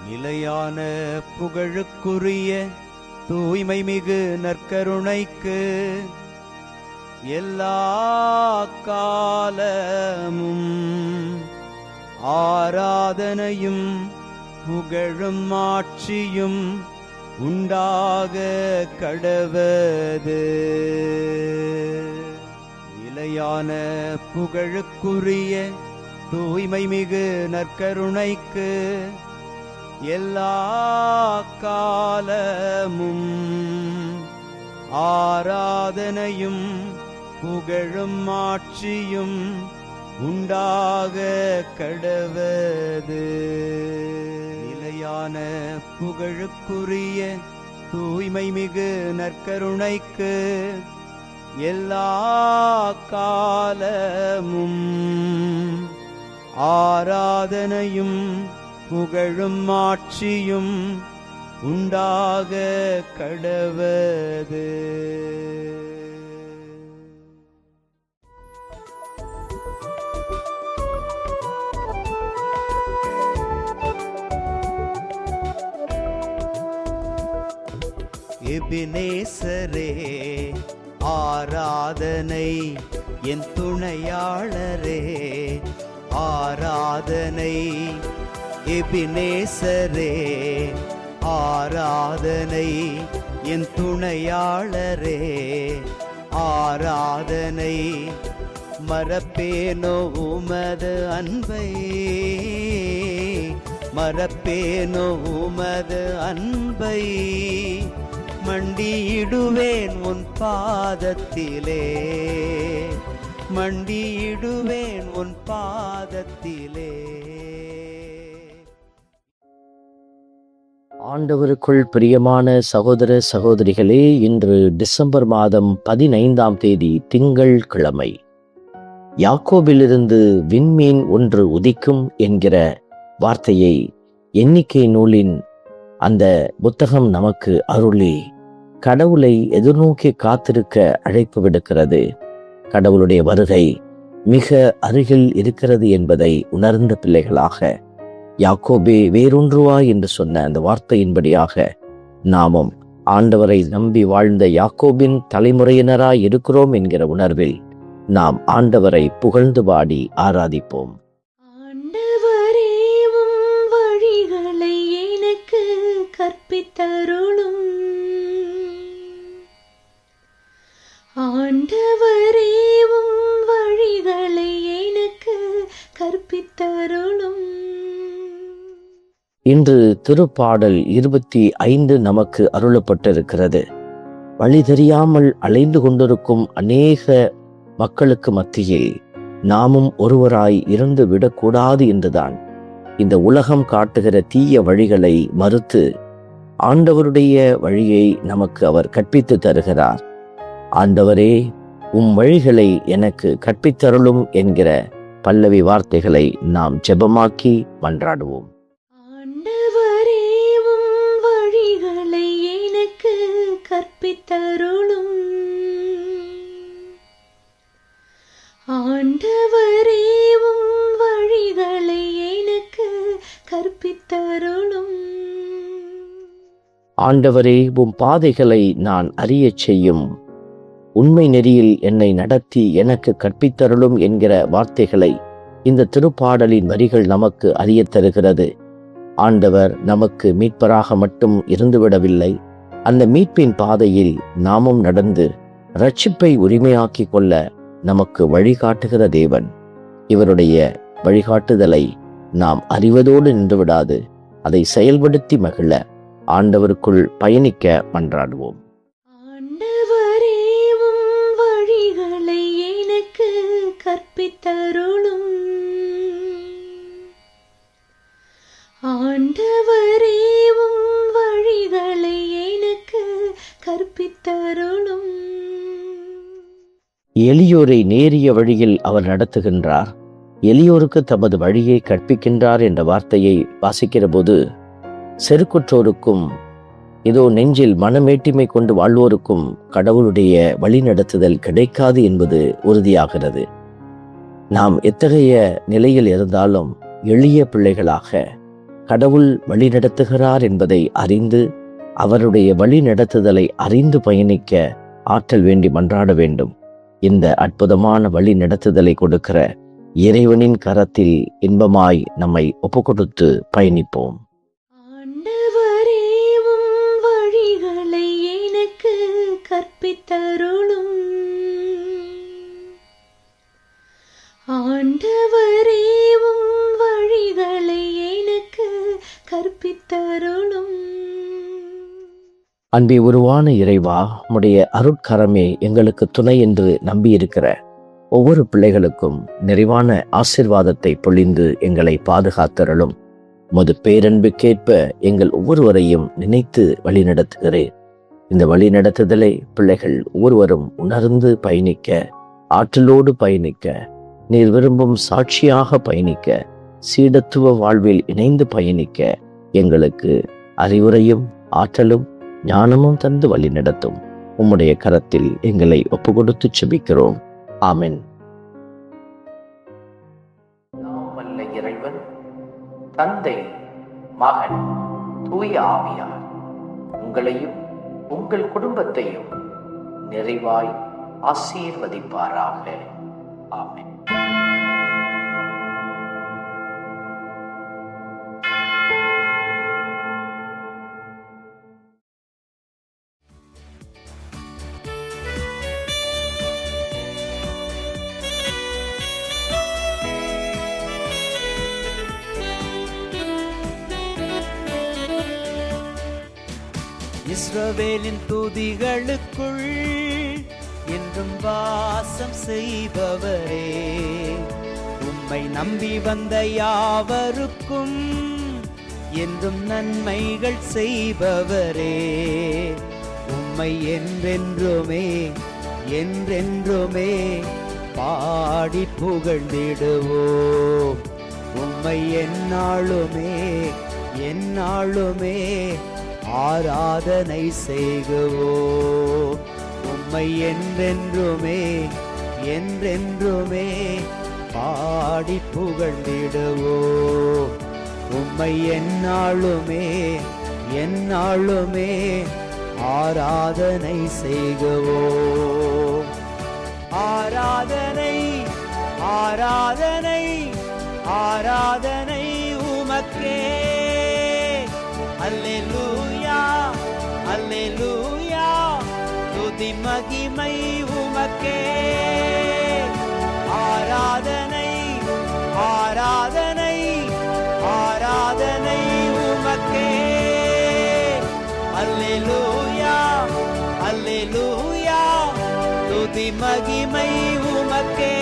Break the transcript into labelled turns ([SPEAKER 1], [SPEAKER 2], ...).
[SPEAKER 1] நிலையான புகழுக்குரிய தூய்மை மிகு நற்கருணைக்கு எல்லா காலமும் ஆராதனையும் புகழும் ஆட்சியும் உண்டாக கடவது. நிலையான புகழுக்குரிய தூய்மை மிகு நற்கருணைக்கு எல்லா காலமும் ஆராதனையும் புகழும் ஆட்சியும் உண்டாக கடவது. நிலையான புகழுக்குரிய தூய்மை மிகு நற்கருணைக்கு எல்லா காலமும் ஆராதனையும் புகழும் ஆட்சியும் உண்டாக கடவது. எபினேசரே ஆராதனை, என் துணையாளரே ஆராதனை. எபினேசரே ஆராதனை, என் துணையாளரே ஆராதனை. மறப்பேனோ உமது அன்பை, மறப்பேனோ உமது அன்பை. மண்டியிடுவேன் உன் பாதத்திலே, மண்டியிடுவேன் உன் பாதத்திலே.
[SPEAKER 2] ஆண்டவருக்குள் பிரியமான சகோதர சகோதரிகளே, இன்று டிசம்பர் மாதம் 15ஆம் தேதி திங்கள் கிழமை. யாக்கோபிலிருந்து விண்மீன் ஒன்று உதிக்கும் என்கிற வார்த்தையை எண்ணிக்கை நூலின் அந்த புத்தகம் நமக்கு அருளி கடவுளை எதிர்நோக்கி காத்திருக்க அழைப்பு விடுக்கிறது. கடவுளுடைய வருகை மிக அருகில் இருக்கிறது என்பதை உணர்ந்த பிள்ளைகளாக யாக்கோபே வேறொன்றுவா என்று சொன்ன அந்த வார்த்தையின்படியாக நாமும் ஆண்டவரை நம்பி வாழ்ந்த யாக்கோபின் தலைமுறையினராய் இருக்கிறோம் என்கிற உணர்வில் நாம் ஆண்டவரை புகழ்ந்து பாடி ஆராதிப்போம்.
[SPEAKER 3] ஆண்டவரே உம் வழிகளை எனக்கு கற்பித்தருளும், ஆண்டவரே உம் வழிகளை எனக்கு கற்பித்தருளும்.
[SPEAKER 2] இன்று திருப்பாடல் 25 நமக்கு அருளப்பட்டிருக்கிறது. வழி தெரியாமல் அலைந்து கொண்டிருக்கும் அநேக மக்களுக்கு மத்தியில் நாமும் ஒருவராய் இருந்து விடக்கூடாது என்றுதான் இந்த உலகம் காட்டுகிற தீய வழிகளை மறுத்து ஆண்டவருடைய வழியை நமக்கு அவர் கற்பித்து தருகிறார். ஆண்டவரே உம் வழிகளை எனக்கு கற்பித்தருளும் என்கிற பல்லவி வார்த்தைகளை நாம் ஜெபமாக்கி மன்றாடுவோம்.
[SPEAKER 3] ஆண்டவரே உம் வழிகளை எனக்கு கற்பித்தருளும், ஆண்டவரே உம் வழிகளை எனக்கு கற்பித்தருளும்.
[SPEAKER 2] ஆண்டவரே உம் பாதைகளை நான் அறியச் செய்யும், உண்மை நெறியில் என்னை நடத்தி எனக்கு கற்பித்தருளும் என்கிற வார்த்தைகளை இந்த திருப்பாடலின் வரிகள் நமக்கு அறியத் தருகிறது. ஆண்டவர் நமக்கு மீட்பராக மட்டும் இருந்துவிடவில்லை, அந்த மீட்பின் பாதையில் நாமும் நடந்து இரட்சிப்பை உரிமையாக்கி கொள்ள நமக்கு வழிகாட்டுகிற தேவன். இவருடைய வழிகாட்டுதலை நாம் அறிவதோடு நின்றுவிடாது, அதை செயல்படுத்தி மகிழ ஆண்டவருக்குள் பயணிக்க மன்றாடுவோம்.
[SPEAKER 3] ஆண்டவரே உம் வழிகளை எனக்கு கற்பித்தருளும், ஆண்டவரே உம் வழிகளை எனக்கு கற்பித்தருளும்.
[SPEAKER 2] எளியோரை நேரிய வழியில் அவர் நடத்துகின்றார், எளியோருக்கு தமது வழியை கற்பிக்கின்றார் என்ற வார்த்தையை வாசிக்கிற போது செருக்குற்றோருக்கும் இதோ நெஞ்சில் மனமேட்டிமை கொண்டு வாழ்வோருக்கும் கடவுளுடைய வழிநடத்துதல் கிடைக்காது என்பது உறுதியாகிறது. நாம் எத்தகைய நிலையில் இருந்தாலும் எளிய பிள்ளைகளாக கடவுள் வழி நடத்துகிறார் என்பதை அறிந்து அவருடைய வழி நடத்துதலை அறிந்து பயணிக்க ஆற்றல் வேண்டி மன்றாட வேண்டும். இந்த அற்புதமான வழி நடத்துதலை கொடுக்கிற இறைவனின் கரத்தில் இன்பமாய் நம்மை ஒப்புக்கொடுத்து பயணிப்போம்.
[SPEAKER 3] ஆண்டவரே உம் வழிகளை எனக்கு கற்பித்தருளும். ஆண்டவரே உம் வழிகளை எனக்கு கற்பித்தருளும்.
[SPEAKER 2] அன்பே உருவான இறைவா, உம்முடைய அருட்கரமே எங்களுக்கு துணை என்று நம்பியிருக்கிற ஒவ்வொரு பிள்ளைகளுக்கும் நிறைவான ஆசீர்வாதத்தை பொழிந்து எங்களை பாதுகாத்தருளும். உமது பேரன்புக்கேற்ப எங்கள் ஒவ்வொருவரையும் நினைத்து வழிநடத்துகிறேன். இந்த வழிநடத்துதலை பிள்ளைகள் ஒவ்வொருவரும் உணர்ந்து பயணிக்க, ஆற்றலோடு பயணிக்க, நீர் விரும்பும் சாட்சியாக பயணிக்க, சீடத்துவ வாழ்வில் இணைந்து பயணிக்க எங்களுக்கு அறிவுரையும் ஆற்றலும் ஞானமும் தந்து வழி நடத்தும். உம்முடைய கரத்தில் எங்களை ஒப்புக்கொடுத்து செபிக்கிறோம். ஆமென். வல்ல இறைவன் தந்தை, மகன், தூய ஆவியார் உங்களையும் உங்கள் குடும்பத்தையும் நிறைவாய் ஆசீர்வதிப்பாராக. ஆமென்.
[SPEAKER 1] இஸ்ரவேலின் துதிகளுக்குள் என்றும் வாசம் செய்பவரே, உம்மை நம்பி வந்த யாவருக்கும் என்றும் நன்மைகள் செய்பவரே, உம்மை என்றென்றுமே என்றென்றுமே பாடி புகழ்ந்திடுவோம். உம்மை எந்நாளுமே எந்நாளுமே ஆராதனை செய்குவோம். உம்மை என்றென்றுமே என்றென்றுமே பாடி புகழ்ந்திடுவோம். உம்மை எந்நாளுமே எந்நாளுமே ஆராதனை செய்குவோம். ஆராதனை ஆராதனை ஆராதனை உமக்கே. அல்லேலூயா அல்லேலூயா, துதி மகிமை உமக்கே. ஆராதனை ஆராதனை ஆராதனை உமக்கே. அல்லேலூயா அல்லேலூயா, துதி மகிமை உமக்கே.